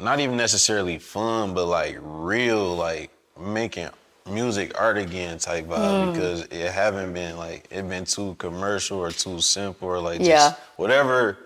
not even necessarily fun, but like real, like making music art again type vibe because it haven't been like, it been too commercial or too simple or like just whatever.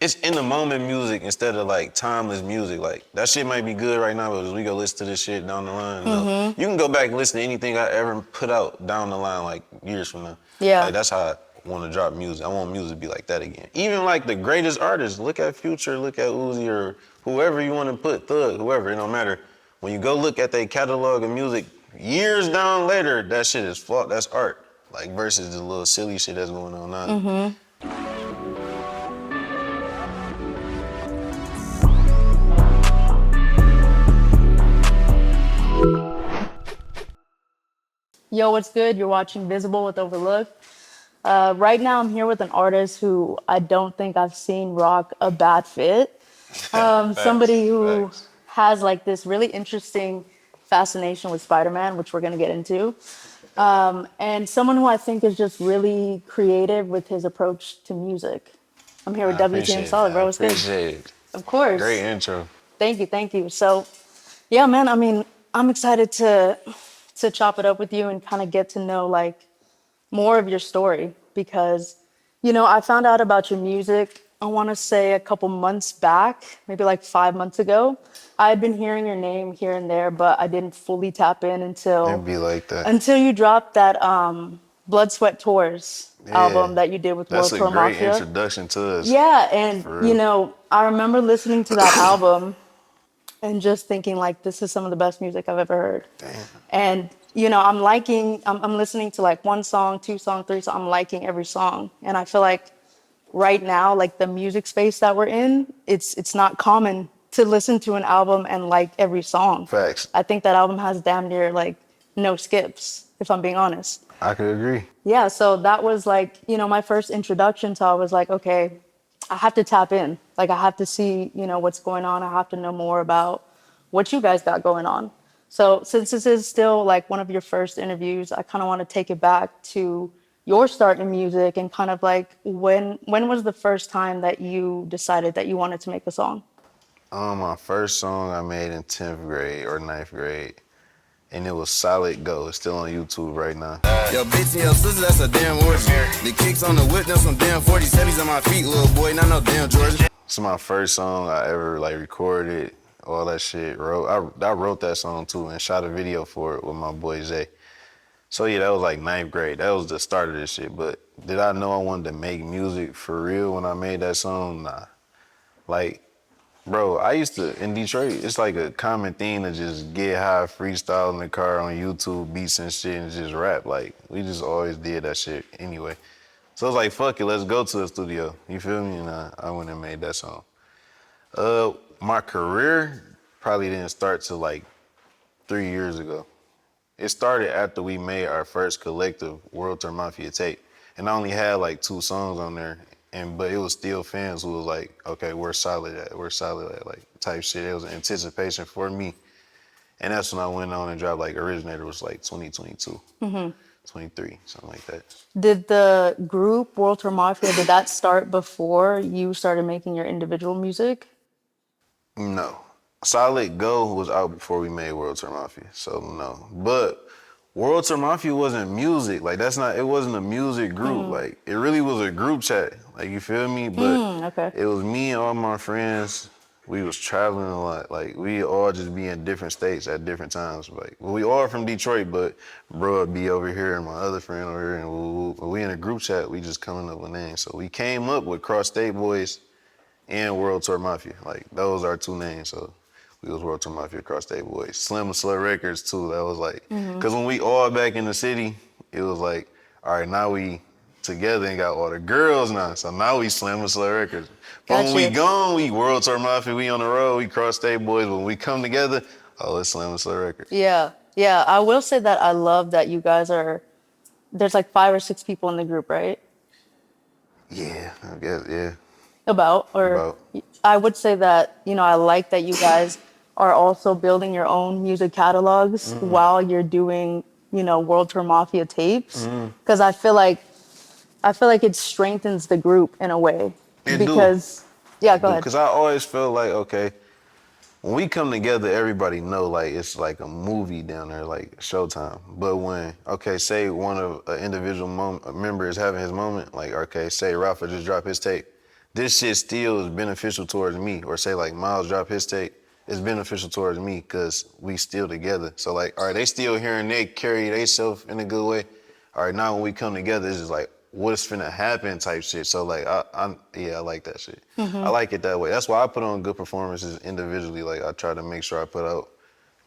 It's in the moment music instead of like timeless music. Like that shit might be good right now, but as we go listen to this shit down the line, you can go back and listen to anything I ever put out down the line like years from now. Yeah. Like that's how I want to drop music. I want music to be like that again. Even like the greatest artists, look at Future, look at Uzi or whoever you want to put, Thug, whoever, it don't matter. When you go look at their catalog of music, years down later, that shit is flawed, that's art. Like versus the little silly shit that's going on now. Yo, what's good? You're watching Visible with Overlook. Right now, I'm here with an artist who I don't think I've seen rock a bad fit. Somebody who has like this really interesting fascination with Spider-Man, which we're gonna get into. And someone who I think is just really creative with his approach to music. I'm here with WTM Solid, bro. What's good? Appreciate it. Of course. Great intro. Thank you, thank you. So, yeah, man, I mean, I'm excited to chop it up with you and kind of get to know like more of your story because, you know, I found out about your music, I want to say a couple months back, maybe like 5 months ago. I had been hearing your name here and there, but I didn't fully tap in until It'd be like that. Until you dropped that Blood, Sweat, Tours album that you did with Wrld Tour Mafia. That's a great introduction to us. Yeah, and you know, I remember listening to that album and just thinking like, this is some of the best music I've ever heard. Damn. And you know, I'm listening to like 1 song, 2 song, 3 song, I'm liking every song. And I feel like right now, like the music space that we're in, it's not common to listen to an album and like every song. Facts. I think that album has damn near like no skips, if I'm being honest. I could agree. Yeah, so that was like, you know, my first introduction. So I was like, okay, I have to tap in. Like I have to see, you know, what's going on. I have to know more about what you guys got going on. So since this is still like one of your first interviews, I kind of want to take it back to your start in music and kind of like when was the first time that you decided that you wanted to make a song? My first song I made in 10th grade or 9th grade. And it was Solid Go. It's still on YouTube right now. Yo, bitch and your sister, that's a damn orgy. The kicks on the whip, them some damn 47s on my feet, little boy, not no damn Georgia. It's my first song I ever like recorded, all that shit. I wrote that song too and shot a video for it with my boy Zay. So yeah, that was like 9th grade. That was the start of this shit. But did I know I wanted to make music for real when I made that song? Nah. Like, bro, I used to, in Detroit, it's like a common thing to just get high, freestyle in the car on YouTube, beats and shit, and just rap. Like, we just always did that shit anyway. So I was like, fuck it, let's go to the studio. You feel me? And I went and made that song. My career probably didn't start till like 3 years ago. It started after we made our first collective Wrld Tour Mafia tape. And I only had like 2 songs on there. But it was still fans who was like, okay, we're solid at, like type shit. It was an anticipation for me. And that's when I went on and dropped like Originator was like 2022, 23, something like that. Did the group Wrld Tour Mafia, did that start before you started making your individual music? No. Solid Go was out before we made Wrld Tour Mafia, so no. But Wrld Tour Mafia wasn't music. Like it wasn't a music group. Like it really was a group chat. Like you feel me? But it was me and all my friends. We was traveling a lot. Like we all just be in different states at different times. Like we all from Detroit, but bro would be over here and my other friend over here. And we in a group chat, we just coming up with names. So we came up with Cross State Boys and Wrld Tour Mafia. Like those are 2 names. So we was Wrld Tour Mafia, Cross State Boys. Slim and Slut Records too. That was like, cause when we all back in the city, it was like, all right, now we together and got all the girls now. So now we Slim and Slut Records. But when we gone, we Wrld Tour Mafia, we on the road, we Cross State Boys. When we come together, oh, it's Slim and Slut Records. Yeah, yeah. I will say that I love that you guys there's like 5 or 6 people in the group, right? Yeah, I guess, yeah. About. I would say that, you know, I like that you guys are also building your own music catalogs while you're doing, you know, Wrld Tour Mafia tapes. Because I feel like it strengthens the group in a way. It because, do. Yeah, go ahead. Because I always felt like, okay, when we come together, everybody know like it's like a movie down there, like Showtime. But when, okay, say one of an individual member is having his moment, like, okay, say Rafa just dropped his tape. This shit still is beneficial towards me. Or say like Miles dropped his tape, it's beneficial towards me because we still together. So like, all right, they still hearing they carry themselves in a good way. All right, now when we come together, it's just like, what's finna happen type shit. So like, I like that shit. I like it that way. That's why I put on good performances individually. Like I try to make sure I put out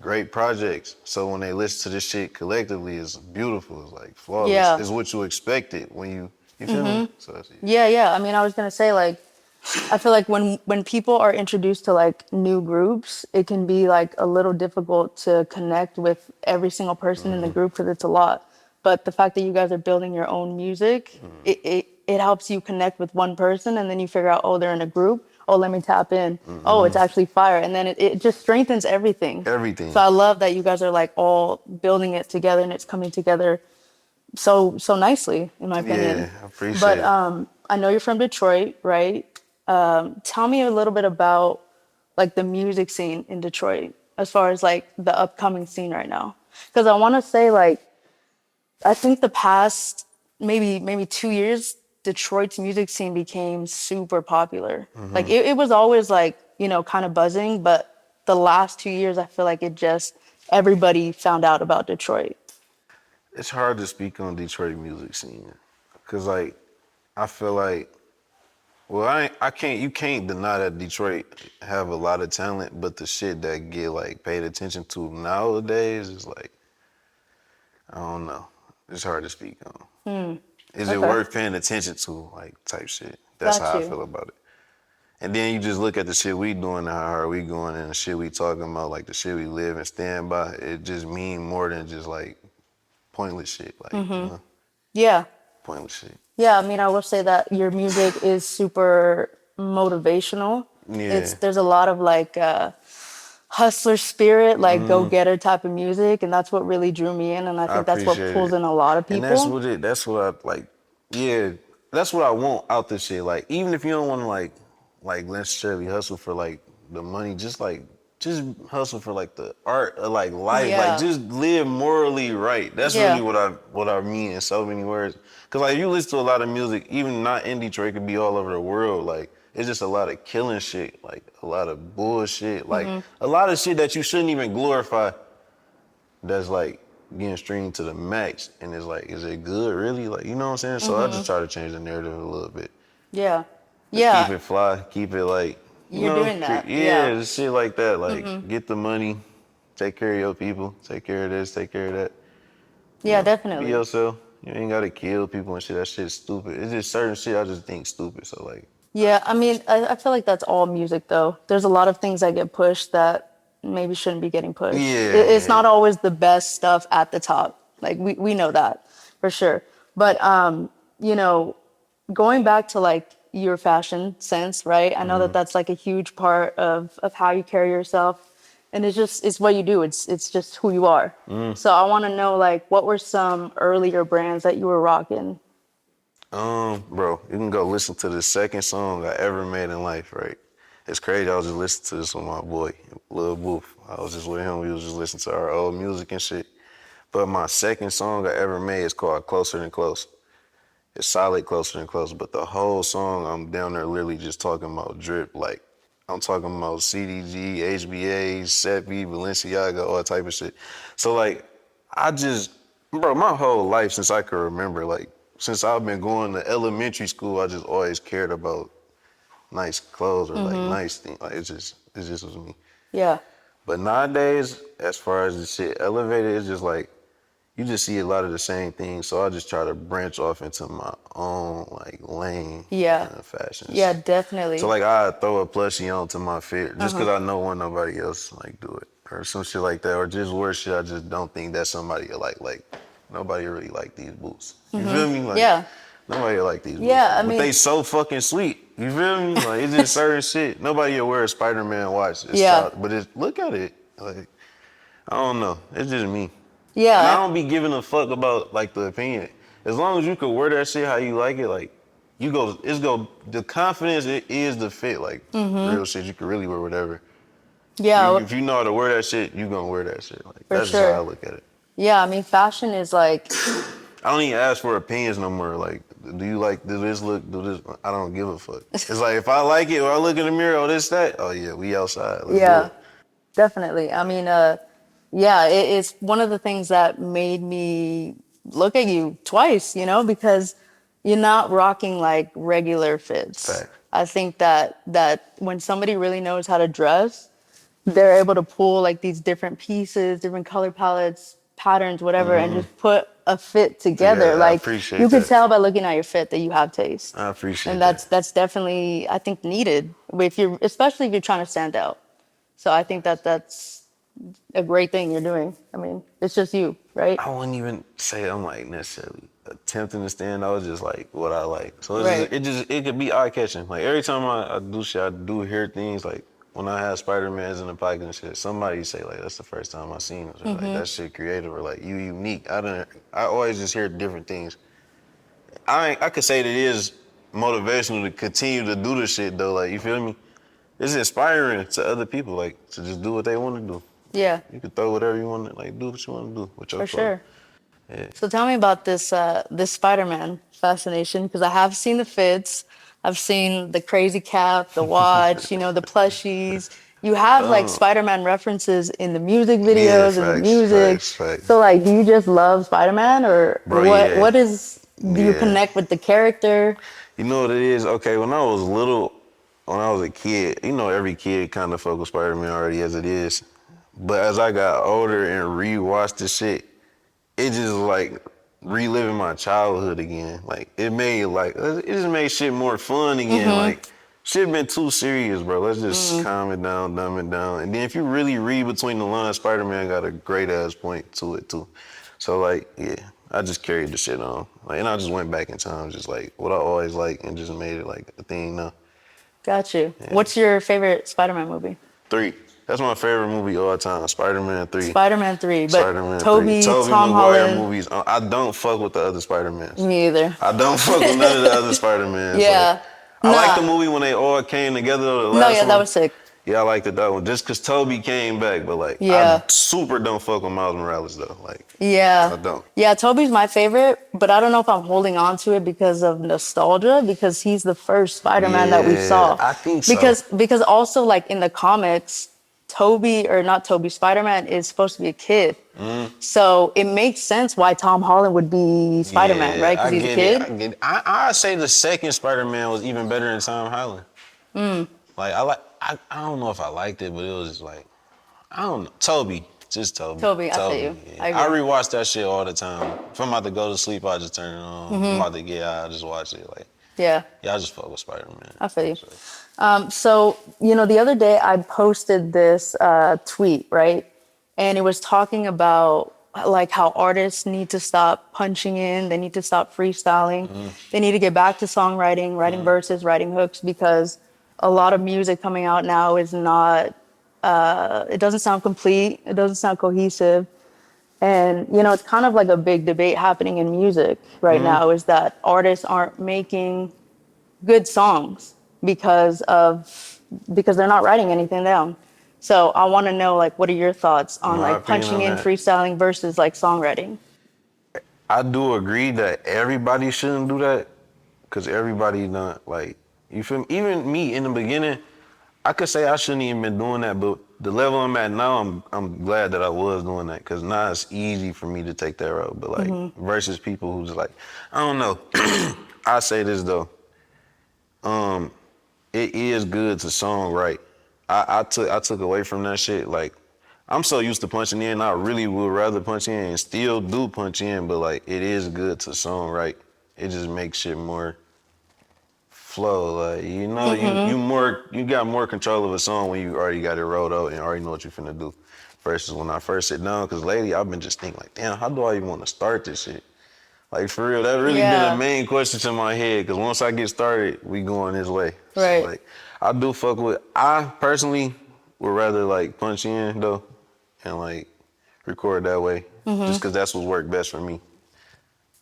great projects. So when they listen to this shit collectively, it's beautiful. It's like flawless. Yeah. It's what you expected when you feel me? So that's it. Yeah. I mean, I was gonna say like, I feel like when people are introduced to like new groups, it can be like a little difficult to connect with every single person in the group because it's a lot. But the fact that you guys are building your own music, it helps you connect with one person, and then you figure out, oh, they're in a group. Oh, let me tap in. Oh, it's actually fire, and then it just strengthens everything. Everything. So I love that you guys are like all building it together, and it's coming together so nicely, in my opinion. Yeah, I appreciate But it. I know you're from Detroit, right? Tell me a little bit about like the music scene in Detroit, as far as like the upcoming scene right now. Because I want to say like, I think the past maybe 2 years, Detroit's music scene became super popular. Like it was always like, kind of buzzing, but the last 2 years, I feel like it just, everybody found out about Detroit. It's hard to speak on Detroit music scene. Cause like, I feel like, well, I can't, you can't deny that Detroit have a lot of talent, but the shit that get like paid attention to nowadays is like, I don't know. It's hard to speak on. Is it Okay. worth paying attention to, like, type shit? That's Got how I you. feel about it. And then you just look at the shit we doing and how hard we going and the shit we talking about, like the shit we live and stand by. It just mean more than just like pointless shit, like, Yeah. pointless shit. Yeah, I mean, I will say that your music is super motivational. Yeah. There's a lot of like hustler spirit, like go-getter type of music, and that's what really drew me in, and I I think that's what appreciate pulls it. in a lot of And people. that's what I like, yeah, that's what I want out this shit. Like, even if you don't want to like necessarily hustle for like the money, just hustle for like the art of like life, Yeah. like just live morally right. That's Yeah. really what I mean in so many words. Cause like you listen to a lot of music, even not in Detroit, it could be all over the world. Like it's just a lot of killing shit, like a lot of bullshit, like a lot of shit that you shouldn't even glorify. That's like getting streamed to the max, and it's like, is it good really? Like, you know what I'm saying? So I just try to change the narrative a little bit. Yeah. Just Yeah. keep it fly, keep it like, you You're know, doing that. yeah, Yeah. just shit like that. Like, get the money, take care of your people, take care of this, take care of that. Yeah, Be definitely. yourself. You ain't gotta kill people and shit. That shit's stupid. It's just certain shit I just think stupid. So like, Yeah, I mean, I feel like that's all music though. There's a lot of things that get pushed that maybe shouldn't be getting pushed. It's yeah, not always the best stuff at the top. Like we know that for sure. But going back to like your fashion sense, right? I know that that's like a huge part of how you carry yourself, and it's what you do. It's just who you are. So I want to know like what were some earlier brands that you were rocking? bro, you can go listen to the second song I ever made in life, right? It's crazy. I was just listening to this with my boy, Lil Booth. I was just with him. We was just listening to our old music and shit. But my second song I ever made is called Closer Than Close. It's solid, Closer Than Close. But the whole song, I'm down there literally just talking about drip. Like, I'm talking about CDG, HBA, Seppi, Balenciaga, all type of shit. So, like, bro, my whole life since I can remember, like, since I've been going to elementary school, I just always cared about nice clothes or, like, nice things. Like, it just was me. Yeah. But nowadays, as far as the shit elevated, it's just like, you just see a lot of the same things. So I just try to branch off into my own like lane Yeah. in fashion. Yeah, definitely. So like I throw a plushie onto my fit just because I know one nobody else like do it or some shit like that, or just wear shit I just don't think that somebody will like. Like nobody really like these boots. You feel me? Like, Yeah. Nobody will like these boots. Yeah, I but mean- they so fucking sweet. You feel me? Like it's just certain shit. Nobody will wear a Spider-Man watch. It's Yeah. but look at it. Like I don't know. It's just me. Yeah. And I don't be giving a fuck about like the opinion. As long as you can wear that shit how you like it, like the confidence it is the fit. Like real shit, you can really wear whatever. Yeah, If you know how to wear that shit, you gonna wear that shit. Like for that's just how I sure. look at it. Yeah, I mean, fashion is like, I don't even ask for opinions no more. Like, do you like, do this look, do this? I don't give a fuck. It's like, if I like it or I look in the mirror, oh, this, that, oh yeah, we outside. Let's do yeah, it. definitely. I mean, yeah, it's one of the things that made me look at you twice, because you're not rocking like regular fits. Fact. I think that when somebody really knows how to dress, they're able to pull like these different pieces, different color palettes, patterns, whatever, and just put a fit together. Yeah, I Like you appreciate could that. tell by looking at your fit that you have taste. I appreciate And that. that's definitely, I think, needed if you're, especially if you're trying to stand out. So I think that's a great thing you're doing. I mean, it's just you, right? I wouldn't even say I'm like necessarily attempting to stand out. It's just like what I like. So Right. it could be eye catching. Like every time I do shit, I do hear things like when I have Spider-Mans in the pocket and shit. Somebody say like that's the first time I seen it. Or, like that shit creative or like you unique. I always just hear different things. I could say that it is motivational to continue to do the shit though. Like you feel me? It's inspiring to other people like to just do what they want to do. Yeah, You can throw whatever you want to, like, do what you want to do with your for clothes. sure. Yeah. So tell me about this Spider-Man fascination, because I have seen the fits, I've seen the crazy cap, the watch, the plushies. You have like Spider-Man references in the music Yeah, videos and the facts, music. facts, facts. So like, do you just love Spider-Man, or Bro, yeah. what is, do you Yeah. connect with the character? You know what it is? Okay, when I was little, when I was a kid, every kid kind of fuck with Spider-Man already as it is. But as I got older and rewatched the shit, it just like reliving my childhood again. Like it just made shit more fun again. Like shit been too serious, bro. Let's just calm it down, dumb it down. And then if you really read between the lines, Spider-Man got a great ass point to it too. So like, yeah, I just carried the shit on. Like, and I just went back in time, just like what I always liked and just made it like a thing now. Got you. What's your favorite Spider-Man movie? 3. That's my favorite movie all time. Spider-Man 3. Spider-Man 3, but Spider-Man 3. Toby, Tobey Tom Maguire Holland, movies. I don't fuck with the other Spider-Mans. me either. I don't fuck with none of the other Spider-Mans. Like, Yeah. I like Nah. the movie when they all came together, the No, last yeah, one. that was sick. Yeah, I liked that one. Just because Toby came back, but like, Yeah. I super don't fuck with Miles Morales though. Like, Yeah. I don't. Yeah, Toby's my favorite, but I don't know if I'm holding on to it because of nostalgia, because he's the first Spider-Man that we Yeah, saw. I think so. Because also like in the comics, Spider-Man is supposed to be a kid. So it makes sense why Tom Holland would be Spider-Man, Yeah, right? Because I he's a get kid. it. I get it. I say the second Spider-Man was even better than Tom Holland. Like I don't know if I liked it, but it was just like I don't know. Toby. Just Toby. Toby, I feel you. Yeah. I I agree. rewatch that shit all the time. If I'm about to go to sleep, I just turn it on. If I'm about to get out, I just watch it. Like, Yeah. yeah, I just fuck with Spider-Man. I feel you. So, the other day I posted this tweet, right? And it was talking about like how artists need to stop punching in, they need to stop freestyling, they need to get back to songwriting, writing verses, writing hooks, because a lot of music coming out now is not, it doesn't sound complete, it doesn't sound cohesive. And, it's kind of like a big debate happening in music right now, is that artists aren't making good songs because they're not writing anything down. So I want to know, like, what are your thoughts on My like opinion punching on in, that. freestyling versus like songwriting? I do agree that everybody shouldn't do that, cause everybody not like you feel me? Even me in the beginning, I could say I shouldn't even been doing that, but the level I'm at now, I'm glad that I was doing that, cause now it's easy for me to take that road. But like versus people who's like, I don't know. I say this though. It is good to songwrite. I took away from that shit. Like, I'm so used to punching in, I really would rather punch in and still do punch in, but like, it is good to songwrite. It just makes shit more flow. Like, you got more control of a song when you already got it rolled out and already know what you're finna do. Versus when I first sit down, cause lately I've been just thinking like, damn, how do I even want to start this shit? Like, for real, that really been Yeah. a main question to my head, because once I get started, we going this way. Right. So, like, I do fuck with, I personally would rather, like, punch in, though, and, like, record that way, just because that's what worked best for me.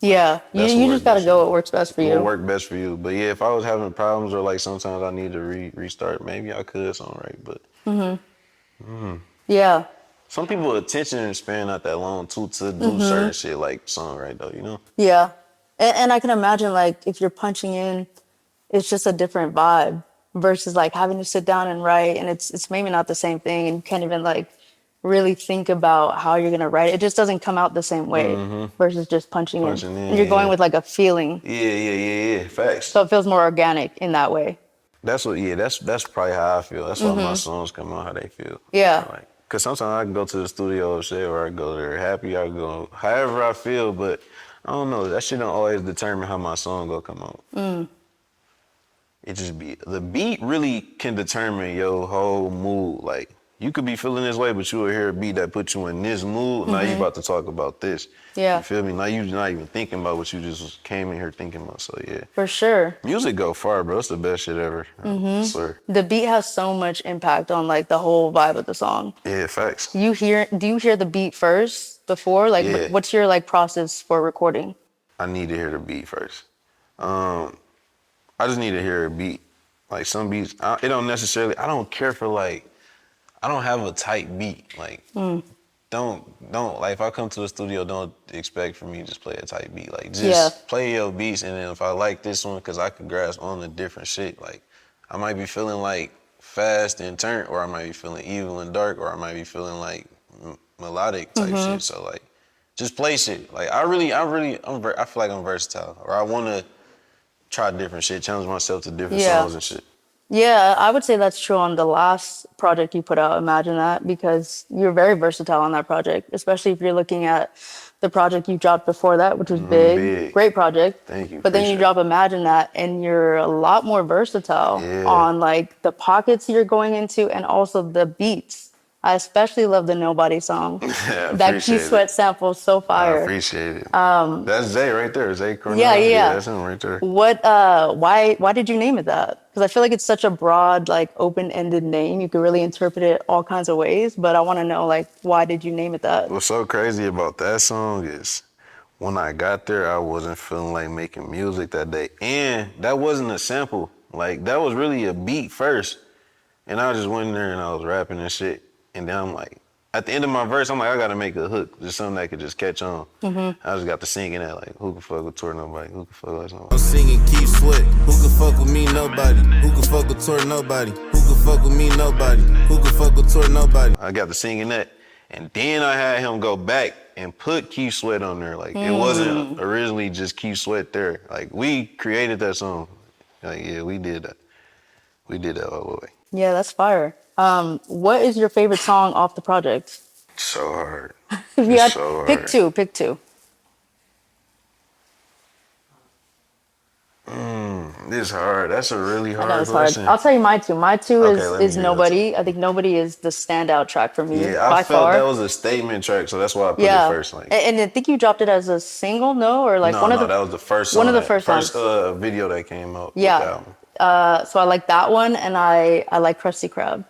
Yeah, That's you what just got to worked go best what works best for What you. worked best for you. But, yeah, if I was having problems or, like, sometimes I need to restart, maybe I could songwrite, but Yeah. Some people attention span not that long too to do certain shit like songwrite though, you know? Yeah. And I can imagine like if you're punching in, it's just a different vibe versus like having to sit down and write and it's maybe not the same thing and you can't even like really think about how you're gonna write it. It just doesn't come out the same way versus just punching in. Punching in, And you're going yeah. with like a feeling. Yeah. Facts. So it feels more organic in that way. That's what. Yeah, that's probably how I feel. That's why my songs come out how they feel. Yeah. Like, cause sometimes I can go to the studio and shit, or I go there happy. I go however I feel, but I don't know. That shit don't always determine how my song go come out. It just be the beat really can determine your whole mood. Like you could be feeling this way, but you will hear a beat that put you in this mood. Now you about to talk about this. Yeah. You feel me? Now you not even thinking about what you just came in here thinking about. So yeah. For sure. Music go far, bro. It's the best shit ever. I swear. The beat has so much impact on like the whole vibe of the song. Yeah, facts. Do you hear the beat first before? Like Yeah. what's your like process for recording? I need to hear the beat first. I just need to hear a beat. Like some beats, it don't necessarily, I don't care for like, I don't have a tight beat. Like, don't, like if I come to the studio, don't expect for me to just play a tight beat. Like just play your beats and then if I like this one, cause I can grasp on the different shit. Like I might be feeling like fast and turnt, or I might be feeling evil and dark, or I might be feeling like melodic type shit. So like, just play shit. Like I feel like I'm versatile, or I wanna try different shit, challenge myself to different songs and shit. Yeah, I would say that's true on the last project you put out, Imagine That, because you're very versatile on that project, especially if you're looking at the project you dropped before that, which was big. Great project. Thank you. But then you drop Imagine That, and you're a lot more versatile on like the pockets you're going into and also the beats. I especially love the Nobody song. That Key Sweat sample is so fire. I appreciate it. That's Zay right there. Zay Cornell. Yeah. That's him right there. What? Why did you name it that? Because I feel like it's such a broad, like open-ended name. You could really interpret it all kinds of ways. But I want to know, like, why did you name it that? What's so crazy about that song is when I got there, I wasn't feeling like making music that day, and that wasn't a sample. Like that was really a beat first, and I just went in there and I was rapping and shit. And then I'm like, at the end of my verse, I'm like, I gotta make a hook, just something that could just catch on. I just got to singing that, like, who can fuck with Tour Nobody? Who can fuck with somebody? I'm singing Keep Sweat. Who can fuck with me? Nobody. Who can fuck with Tour? Nobody. Who can fuck with me? Nobody. Who can fuck with Tour? Nobody. I got to singing that, and then I had him go back and put Keep Sweat on there. Like, it wasn't originally just Keep Sweat there. Like, we created that song. Like, yeah, we did that. We did that all the way. Yeah, that's fire. What is your favorite song off the project? So hard. If you had, so pick hard. pick two. It's hard. That's a really I know hard it's hard. question. I'll tell you my two. My two Okay, let me is hear Nobody. I think Nobody is the standout track for me Yeah, by I felt far. that was a statement track, so that's why I put it first. Like, and I think you dropped it as a single, no, or like no, that was the first song. one of the first video that came out. Yeah. With the album. So I like that one, and I like Krusty Krab.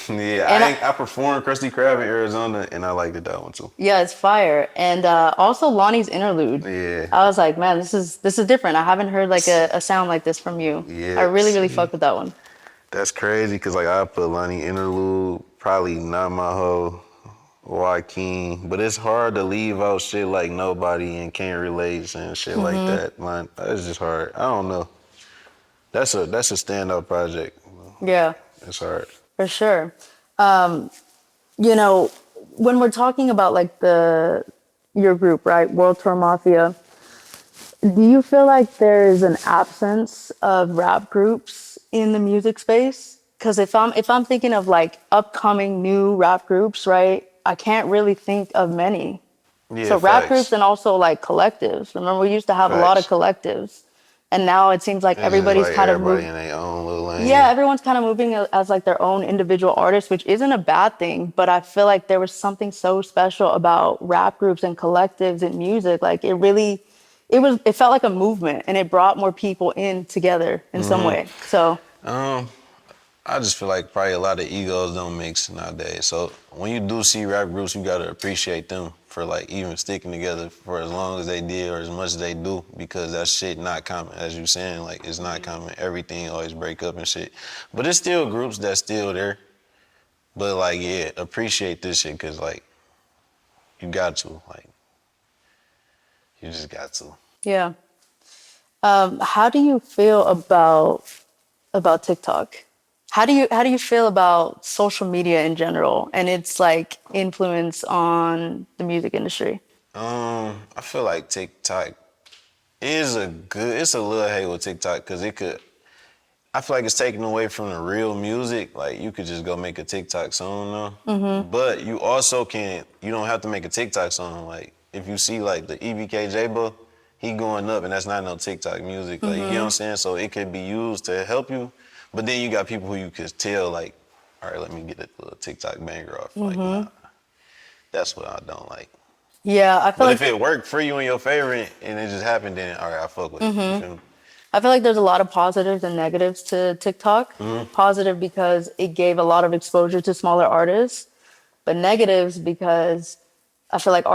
Yeah, And I performed Krusty Krab in Arizona, and I liked it, that one too. Yeah, it's fire. And also Lonnie's interlude. Yeah. I was like, man, this is different. I haven't heard like a sound like this from you. Yeah. I really fucked with that one. That's crazy, cause like I put Lonnie interlude, probably Not My Hoe, Joaquin, but it's hard to leave out shit like Nobody and Can't Relate and shit like that. Man, it's just hard. I don't know. That's a standout project. Yeah. It's hard. For sure. You know, when we're talking about like your group, right, Wrld Tour Mafia, do you feel like there is an absence of rap groups in the music space? Because if I'm thinking of like upcoming new rap groups, right, I can't really think of many. Yeah, so rap groups and also like collectives. Remember, we used to have a lot of collectives. And now it seems like everybody's kind of moving in their own little lane. Yeah, everyone's kind of moving as like their own individual artists, which isn't a bad thing. But I feel like there was something so special about rap groups and collectives in music. Like it felt like a movement, and it brought more people in together in some way. So I just feel like probably a lot of egos don't mix nowadays. So when you do see rap groups, you gotta appreciate them for like even sticking together for as long as they did or as much as they do, because that shit not common. As you saying, like it's not common. Everything always break up and shit. But it's still groups that's still there. But like, yeah, appreciate this shit because like you got to like you just got to. Yeah. How do you feel about TikTok? How do you feel about social media in general and its like influence on the music industry? I feel like TikTok is it's a little hate with TikTok because I feel like it's taken away from the real music. Like you could just go make a TikTok song now. But you also you don't have to make a TikTok song. Like if you see like the EBKJ he going up and that's not no TikTok music. Like you get what I'm saying? So it could be used to help you. But then you got people who you could tell like, all right, let me get a little TikTok banger off. Like, nah, that's what I don't like. Yeah, I feel But like if it worked for you and your favorite and it just happened, then all right, I fuck with it. You feel me? I feel like there's a lot of positives and negatives to TikTok. Positive because it gave a lot of exposure to smaller artists, but negatives because I feel like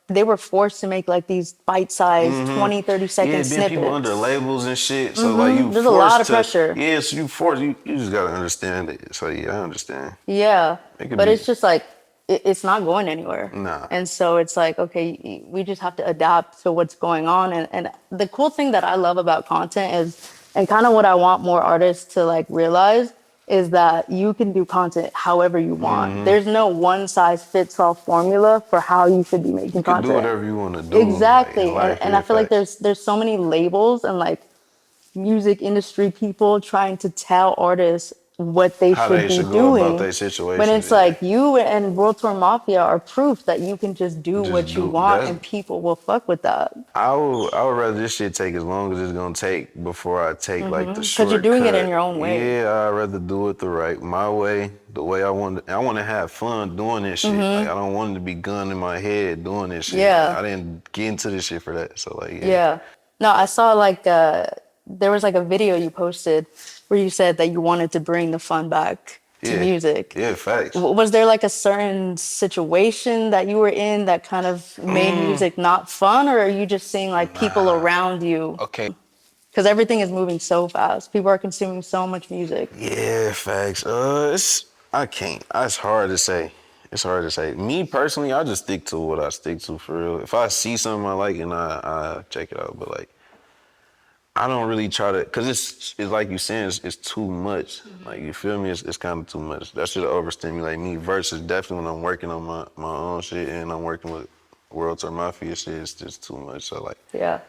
they were forced to make like these bite-sized 20, 30-second Yeah, then people snippets. under labels and shit. So like you There's a lot forced of to pressure. Yeah, so you just gotta understand it. So yeah, I understand. Yeah, It could but be it's just like it's not going anywhere. Nah. And so it's like, okay, we just have to adapt to what's going on. And the cool thing that I love about content is, and kind of what I want more artists to like realize is that you can do content however you want. There's no one size fits all formula for how you should be making You can content. do whatever you wanna do. Exactly. Like, in life, And yeah, I feel like facts. there's so many labels and like music industry people trying to tell artists what they How should they be should go about doing. their When situation. it's like you and Wrld Tour Mafia are proof that you can just do Just what you do want that. and people will fuck with that. I would rather this shit take as long as it's gonna take before I take like the 'Cause you're doing it in your own way. Yeah, I'd rather do it my way, the way I want. I want to have fun doing this shit. Like I don't want it to be gun in my head doing this shit. Yeah. Like, I didn't get into this shit for that. So like yeah. Yeah. No, I saw like there was like a video you posted where you said that you wanted to bring the fun back to Yeah. music. Yeah, facts. Was there like a certain situation that you were in that kind of made music not fun, or are you just seeing like people around you? Okay. Because everything is moving so fast. People are consuming so much music. Yeah, facts. I can't. It's hard to say. It's hard to say. Me personally, I just stick to what I stick to for real. If I see something I like and I check it out, but like I don't really try to, cause it's like you saying, it's too much. Like you feel me? It's kind of too much. That should overstimulate me. Versus definitely when I'm working on my own shit and I'm working with Wrld Tour Mafia shit, it's just too much. So like, Yeah.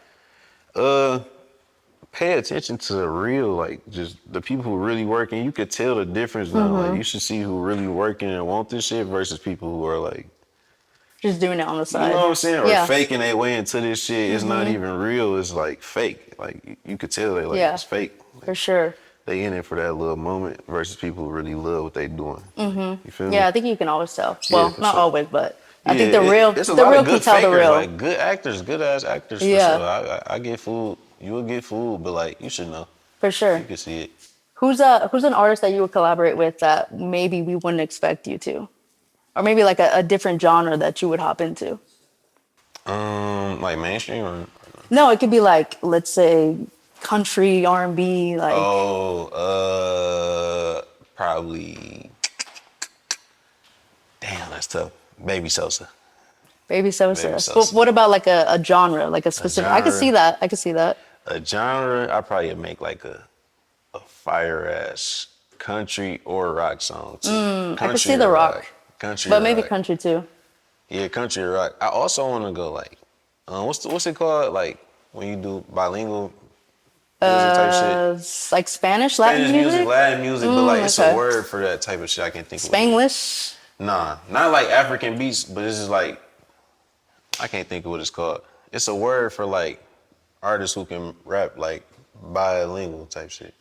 pay attention to the real, like just the people who really working. You could tell the difference now. Like you should see who really working and want this shit versus people who are like, Just doing it on the you side. know what I'm saying? Or Yeah. faking their way into this shit. It's not even real. It's like fake. Like you could tell they like Yeah. it's fake. Like, For sure. they in it for that little moment versus people who really love what they doing. You feel me? Yeah, I think you can always tell. Well, for not sure. always, but I Yeah, think the real it's a the lot real of can good tell the fakers, real. like good actors, good ass actors Yeah. for sure. I get fooled. You will get fooled, but like you should know. For sure. You can see it. Who's an artist that you would collaborate with that maybe we wouldn't expect you to? Or maybe like a different genre that you would hop into? Like mainstream or No, it could be like, let's say, country, R&B, like probably. Damn, that's tough. BabyxSosa. BabyxSosa. BabyxSosa. But what about like a genre, like a specific? I could genre? see that. I could see that. A genre, I probably make like a fire ass country or rock song too. I could Country see the or rock, Country, but or maybe rock. country too. Yeah, country or rock. I also want to go like, what's it called? Like when you do bilingual music type shit. It's like Spanish, Latin Spanish music, music, Latin music, but like it's okay. a word for that type of shit. I can't think of what it is. Spanglish. Nah, not like African beats, but it's just like I can't think of what it's called. It's a word for like artists who can rap like bilingual type shit.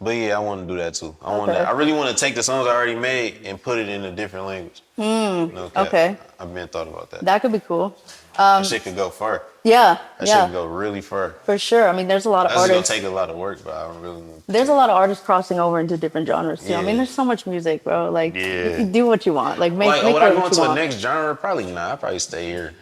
But yeah, I want to do that too. Okay. I really want to take the songs I already made and put it in a different language. No cap. Okay. I've been thought about that. That could be cool. That shit could go far. Yeah, That shit yeah, could go really far. for sure. I mean, there's a lot of That's gonna artists. take a lot of work, but I don't really want to. There's a lot of artists crossing over into different genres too. I Yeah. mean, there's so much music, bro. Like, Yeah. you do what you want. Like, make Like, would I what go you into want. a next genre? Probably not. I'd probably stay here.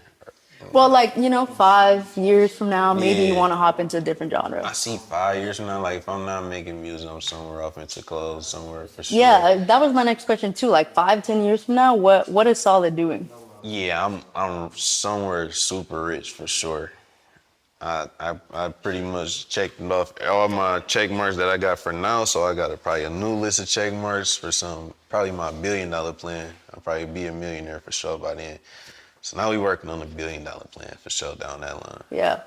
Well, like, 5 years from now, maybe you Yeah. want to hop into a different genre. I see 5 years from now, like if I'm not making music, I'm somewhere off into clothes, somewhere for sure. Yeah, that was my next question too. Like 5, 10 years from now, what is Solid doing? Yeah, I'm somewhere super rich for sure. I pretty much checked off all my check marks that I got for now, so I got probably a new list of check marks for probably my $1 billion plan. I'll probably be a millionaire for sure by then. So now we working on a $1 billion plan for sure down that line. Yeah.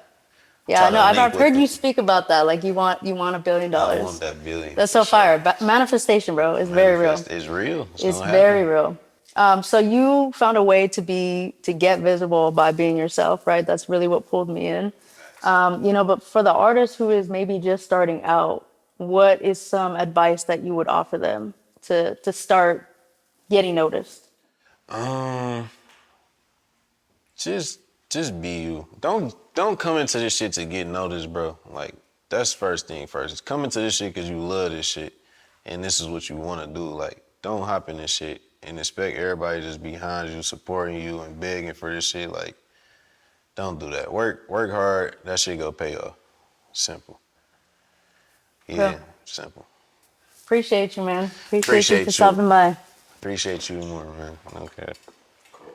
Yeah, Try I know. to I've link heard with you them. speak about that. Like you want $1 billion. I want that billion. That's for so sure. fire. Manifestation, bro. It's very real. It's real. It's gonna very happen. real. So you found a way to get visible by being yourself, right? That's really what pulled me in. But for the artist who is maybe just starting out, what is some advice that you would offer them to start getting noticed? Um, just be you. Don't come into this shit to get noticed, bro. Like that's first thing first. Just come into this shit because you love this shit, and this is what you want to do. Like don't hop in this shit and expect everybody just behind you, supporting you and begging for this shit. Like don't do that. Work hard. That shit go pay off. Simple. Yeah, Cool. simple. Appreciate you, man. Appreciate you Appreciate for you. stopping by. Appreciate you more, man. Okay.